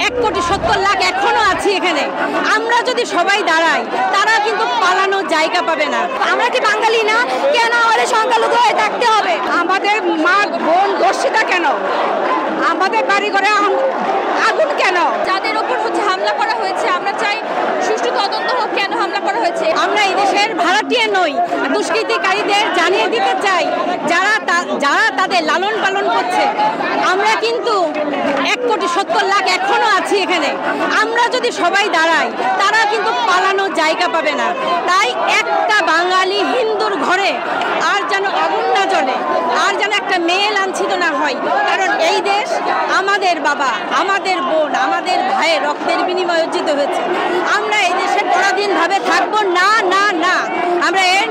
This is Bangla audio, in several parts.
1,70,00,000 এখনো আছি এখানে। আমরা যদি সবাই দাঁড়াই তারা কিন্তু পালানোর জায়গা পাবে না। আমরা কি বাঙালি না? কেন আমাদের সংখ্যালঘু হয়ে থাকতে হবে? আমাদের মা বোন ধর্ষিতা কেন? আমাদের বাড়ি ঘরে আগুন কেন? যাদের উপর হামলা করা হয়েছে আমরা চাই সুষ্ঠু তদন্ত হোক, কেন হামলা করা হয়েছে। আমরা এই দেশের ভাড়াটিয়া নই। দুষ্কৃতিকারীদের জানিয়ে দিতে চাই যারা তাদের লালন পালন করছে। আমরা কিন্তু 1,70,00,000 এখনো আছি এখানে। আমরা যদি সবাই দাঁড়াই তারা কিন্তু পালানোর জায়গা পাবে না। তাই একটা বাঙালি হিন্দুর ঘরে আর যেন আগুন না জ্বলে, আর যেন একটা মেয়ে লাঞ্ছিত না হয়। কারণ এই দেশ আমাদের বাবা, আমাদের বোন, আমাদের ভাইয়ের রক্তের বিনিময়ে অর্জিত হয়েছে। আমরা এই দেশে পরাধীনভাবে থাকবো না, না, না। আমরা এর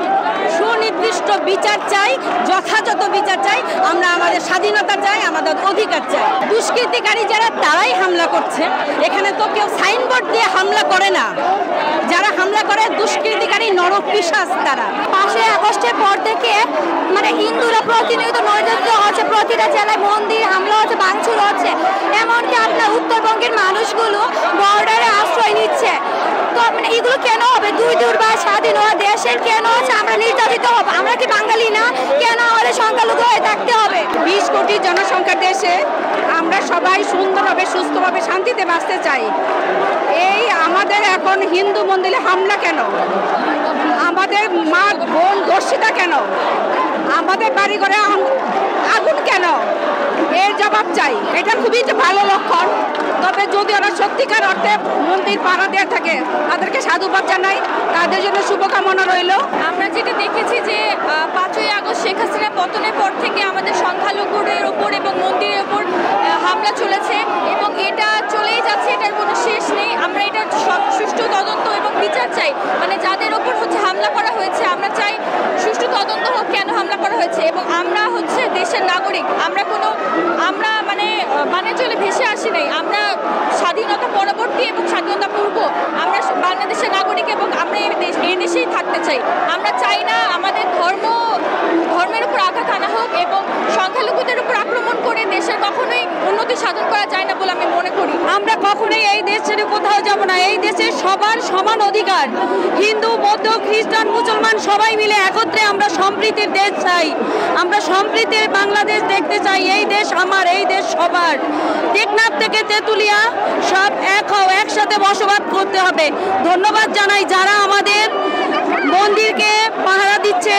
সুনির্দিষ্ট বিচার চাই, যথাযথ বিচার চাই। আমরা আমাদের স্বাধীনতা চাই, আমাদের অধিকার চাই। দুষ্কৃতিকারী যারা তারাই হামলা করছে। এখানে তো কেউ সাইনবোর্ড দিয়ে হামলা করে না। যারা হামলা করে দুষ্কৃতিকারী নরপিশাচ তারা। 5ই আগস্টের পর থেকে হিন্দুরা প্রতিনিয়ত নজরদারি হচ্ছে, প্রতিটা জেলায় মন্দির হামলা হচ্ছে, ভাঙচুর হচ্ছে। এমনকি আপনার উত্তরবঙ্গের মানুষগুলো বর্ডারে আশ্রয় নিচ্ছে। তো এগুলো কেন হবে? দুর্বার স্বাধীন হওয়া দেশের কেন হচ্ছে আমরা নির্যাতিত হব? আমরা কি বাঙালি না? কেন আমাদের সংখ্যালঘু হয়ে থাকতে হবে? 20 কোটি জনসংখ্যার দেশে আমরা সবাই সুন্দরভাবে, সুস্থভাবে, শান্তিতে বাঁচতে চাই। এই আমাদের এখন হিন্দু মন্দিরে হামলা কেন? আমাদের মা বোন ধর্ষিতা কেন? আমাদের বাড়ি ঘরে আগুন কেন? এর জবাব চাই। এটা খুবই ভালো লক্ষণ। তবে যদি ওরা সত্যিকার অর্থে মন্দির পাহারা দিয়ে থাকে তাদেরকে সাধুবাদ জানাই, তাদের জন্য শুভকামনা রইল। আমরা যেটা দেখেছি যে 5ই আগস্ট শেখ হাসিনা পতনের পর থেকে আমাদের সংখ্যালঘুদের ওপর এবং মন্দিরের ওপর হামলা চলেছে এবং এটা চলেই যাচ্ছে, এটার কোনো শেষ নেই। আমরা এটার সুষ্ঠু তদন্ত এবং বিচার চাই। যাদের ওপর হামলা করা হয়েছে আমরা চাই সুষ্ঠু তদন্ত হোক, কেন হামলা করা হয়েছে। এবং আমরা দেশের নাগরিক। আমরা চলে ভেসে আসি নাই। আমরা স্বাধীনতা পরবর্তী এবং স্বাধীনতা পূর্ব আমরা বাংলাদেশের নাগরিক এবং আমরা এই দেশেই থাকতে চাই। আমরা চাই না আমাদের ধর্মের উপর আঘাত আনা হোক এবং সংখ্যালঘুদের উপর আক্রমণ করে দেশের কখনোই উন্নতি সাধন করা যায় না বলে আমি মনে করি। আমরা কখনোই এই দেশ ছেড়ে কোথাও যাব না। এই দেশে সবার সমান অধিকার। হিন্দু, বৌদ্ধ, খ্রিস্টান, মুসলমান সবাই মিলে একত্রে আমরা সম্প্রীতির দেশ চাই। আমরা সম্প্রীতির বাংলাদেশ দেখতে চাই। এই দেশ আমার, এই দেশ সবার। টেকনাফ থেকে তেঁতুলিয়া সব এক হও, একসাথে বসবাস করতে হবে। ধন্যবাদ জানাই যারা আমাদের মন্দিরকে পাহারা দিচ্ছে,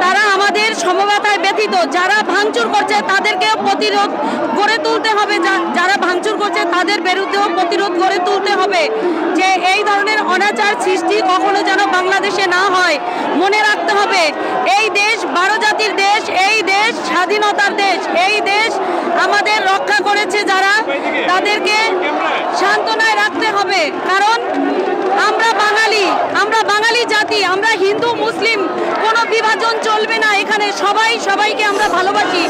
তারা আমাদের সমবেতায় ব্যথিত। যারা ভাঙচুর করছে তাদেরকেও প্রতিরোধ গড়ে তুলতে হবে। যারা ভাঙচুর করছে তাদের বিরুদ্ধেও প্রতিরোধ গড়ে তুলতে হবে। যে এই ধরনের অনাচার সৃষ্টি কখনো যেন বাংলাদেশে না হয়। মনে রাখতে হবে এই দেশ 12 জাতির দেশ, এই দেশ স্বাধীনতার দেশ। এই দেশ আমাদের রক্ষা করেছে যারা, তাদেরকে সান্ত্বনায় রাখতে হবে। কারণ আমরা বাঙালি জাতি। আমরা হিন্দু মুসলিম কোনো বিভাজন চলবে না। এখানে সবাইকে আমরা ভালোবাসি।